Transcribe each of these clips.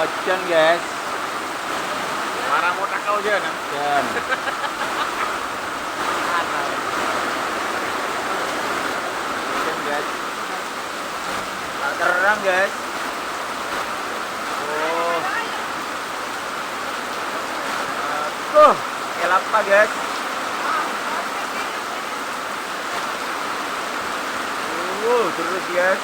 Ocean guys. Para mau takau je nah. Ocean. Ocean guys. Tak terang guys. Oh. Tuh, kelapa guys. Terus guys.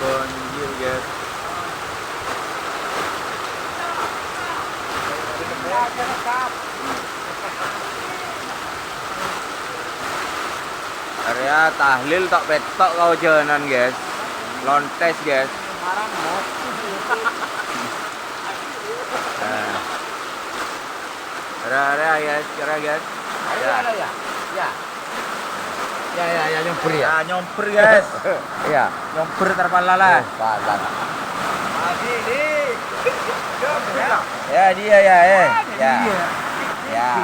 Banjir guys. Area tahlil tak petok kau jalanan guys. Lontes guys. Area guys, guys. Ya nyomper ya. Ya nyomper guys. Iya. Nyomper terpalala. Palan. Ya dia ya. Ya.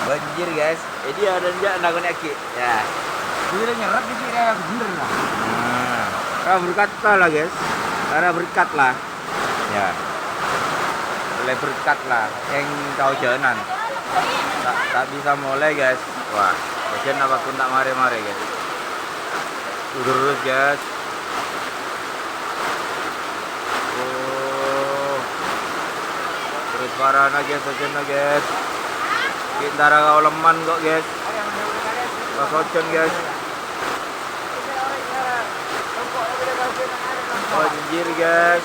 Banjir guys. Jadi ada enggak nakon aki. Ya. Dia nyerap di sini ya bener lah. Nah, berkat lah guys. Karena berkat lah. Ya. Oleh berkat lah yang kau jalanan. Tak bisa mulai guys. Wah, hujan apapun tak mari-mari guys. Terus guys. Oh. Terus parah guys, hujan guys. Kita kau leman kok guys. Pas hujan guys. Banjir guys.